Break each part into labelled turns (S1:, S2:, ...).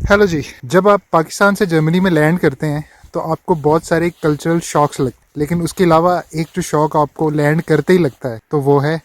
S1: Hello जी। जब आप पाकिस्तान से जर्मनी में लैंड करते हैं तो आपको बहुत सारे कल्चरल शॉक्स लगते, लेकिन उसके अलावा एक जो शॉक आपको लैंड करते ही लगता है तो वो है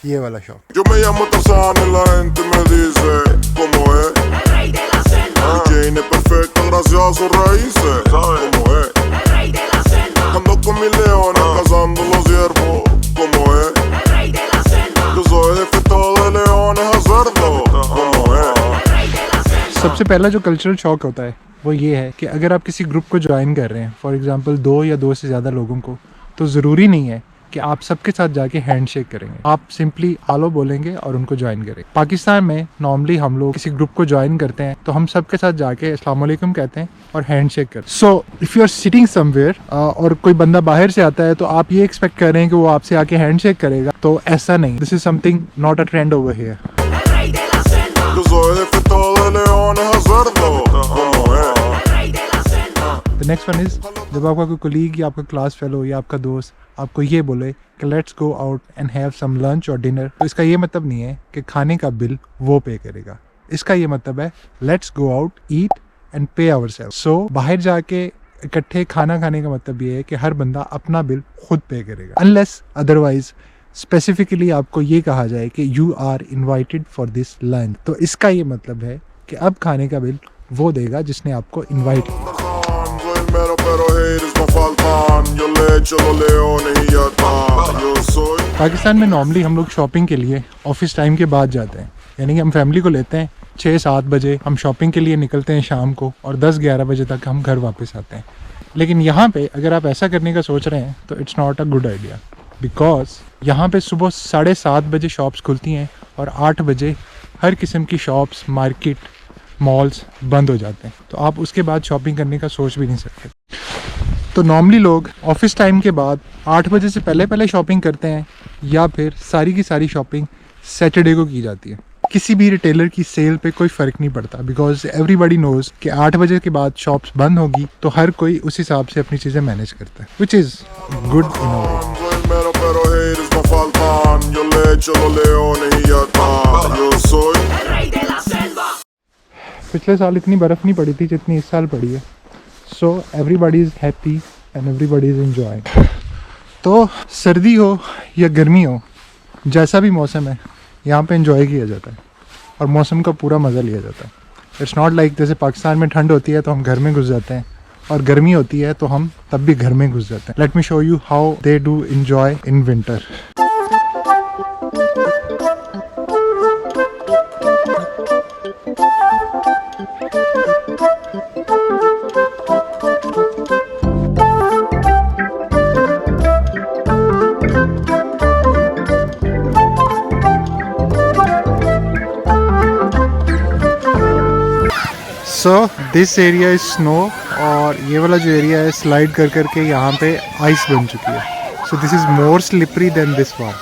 S1: ये वाला shock.
S2: Yo me llamo Tarzán y la gente me dice ¿cómo es?
S3: El rey de la selva.
S2: Jane es perfecta gracias a sus raíces. ¿Sabes cómo es?
S3: El rey de la selva.
S2: Ando con mis leones cazando los ciervos. ¿Cómo es?
S3: El rey de la selva.
S2: Yo soy jefe de leones a cerdo. ¿Cómo es?
S3: El rey de la selva.
S1: सबसे पहला जो cultural shock होता है वो ये है कि अगर आप किसी ग्रुप को ज्वाइन कर रहे हैं, फॉर एग्जांपल 2 या 2 से ज़्यादा लोगों को, तो ज़रूरी नहीं है कि आप सबके साथ जाके हैंड शेक करेंगे। आप सिंपली आलो बोलेंगे और उनको ज्वाइन करेंगे। पाकिस्तान में नॉर्मली हम लोग किसी ग्रुप को ज्वाइन करते हैं तो हम सबके साथ जाके अस्सलाम वालेकुम कहते हैं और हैंड शेक करते हैं। So if you are sitting somewhere और कोई बंदा बाहर से आता है तो आप ये एक्सपेक्ट कर रहे हैं कि वो आपसे आके हैंड शेक करेगा, तो ऐसा नहीं। This is something not a trend over here.
S3: El rey de la selva.
S2: Yo soy jefe de leones a cerdo. ¿Cómo es?
S3: El rey de la selva.
S1: The next one is जब आपका कोई colleague या आपका class fellow या आपका दोस्त आपको ये बोले कि let's go out and have some lunch और डिनर, तो इसका ये मतलब नहीं है कि खाने का बिल वो पे करेगा। इसका ये मतलब है let's go out, eat and पे आवरसेल्व्स। सो बाहर जाके इकट्ठे खाना खाने का मतलब ये है कि हर बंदा अपना बिल खुद पे करेगा, अनलेस अदरवाइज स्पेसिफिकली आपको ये कहा जाए कि you are invited for this lunch. तो इसका ये मतलब है कि अब खाने का बिल वो देगा जिसने आपको इन्वाइट किया।
S2: Soy el mero pero haters no faltan. Yo le echo los leones y ya está. Yo soy
S1: Pakistan में नॉर्मली हम लोग शॉपिंग के लिए ऑफिस टाइम के बाद जाते हैं, यानी कि हम फैमिली को लेते हैं 6-7 बजे हम शॉपिंग के लिए निकलते हैं शाम को, और 10-11 बजे तक हम घर वापस आते हैं। लेकिन यहाँ पे अगर आप ऐसा करने का सोच रहे हैं तो it's not a good idea, because यहाँ पे सुबह 7:30 बजे शॉप्स खुलती हैं और 8 बजे हर किस्म की शॉप्स, मार्केट, मॉल्स बंद हो जाते हैं। तो आप उसके बाद शॉपिंग करने का सोच भी नहीं सकते। तो नॉर्मली लोग ऑफिस टाइम के बाद 8 बजे से पहले पहले शॉपिंग करते हैं, या फिर सारी की सारी शॉपिंग सैटरडे को की जाती है। किसी भी रिटेलर की सेल पे कोई फ़र्क नहीं पड़ता, बिकॉज एवरीबडी नोज कि 8 बजे के बाद शॉप्स बंद होगी, तो हर कोई उस हिसाब से अपनी चीज़ें मैनेज करता है, which is good in a way.
S2: Soy el mero pero haters no faltan. Yo le echo los leones y ya está. Yo soy
S3: El rey de la selva.
S1: पिछले साल इतनी बर्फ़ नहीं पड़ी थी जितनी इस साल पड़ी है, so everybody is happy and everybody is enjoying. तो सर्दी हो या गर्मी हो, जैसा भी मौसम है यहाँ पे एंजॉय किया जाता है और मौसम का पूरा मज़ा लिया जाता है। इट्स नॉट लाइक जैसे पाकिस्तान में ठंड होती है तो हम घर में घुस जाते हैं, और गर्मी होती है तो हम तब भी घर में घुस जाते हैं। Let me show you how they do enjoy in winter. So this area is snow, और ये वाला जो एरिया है स्लाइड कर करके यहाँ पे आइस बन चुकी है। So this is more slippery than this one.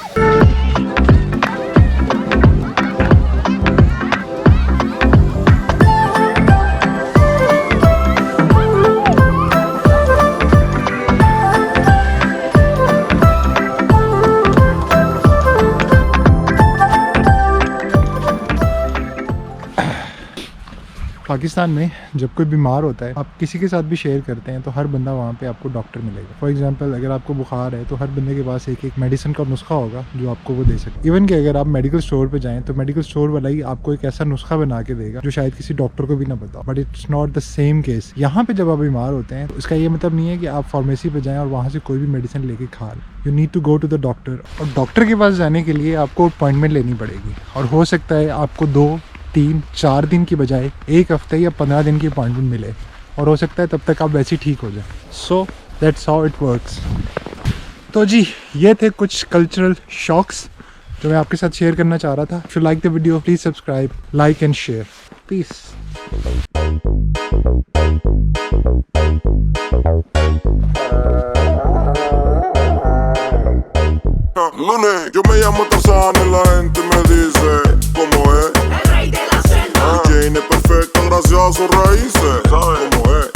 S1: Pakistan में जब कोई बीमार होता है, आप किसी के साथ भी शेयर करते हैं तो हर बंदा वहाँ पे आपको डॉक्टर मिलेगा। फॉर एग्जांपल अगर आपको बुखार है तो हर बंदे के पास एक मेडिसिन का नुस्खा होगा जो आपको वो दे सके। इवन कि अगर आप मेडिकल स्टोर पे जाएं तो मेडिकल स्टोर वाला ही आपको एक ऐसा नुस्खा बना के देगा जो शायद किसी डॉक्टर को भी ना पता। But it's not the same case. यहाँ पे जब आप बीमार होते हैं तो इसका ये मतलब नहीं है कि आप फार्मेसी पे जाएँ और वहाँ से कोई भी मेडिसिन लेके खा लें। You need to go to the doctor, और डॉक्टर के पास जाने के लिए आपको अपॉइंटमेंट लेनी पड़ेगी, और हो सकता है आपको 2-3-4 दिन की बजाय 1 हफ्ते या 15 दिन की अपॉइंटमेंट मिले, और हो सकता है तब तक आप वैसे ही ठीक हो जाए। So that's how it works. तो जी ये थे कुछ कल्चरल शॉक्स जो मैं आपके साथ शेयर करना चाह रहा था। If you like the video please subscribe, like and share. Peace.
S2: lunes. Yo me llamo Tarzán y la gente me dice ¿cómo es?
S3: El rey de la selva.
S2: Jane es perfecta gracias a sus raíces. ¿Sabes cómo es?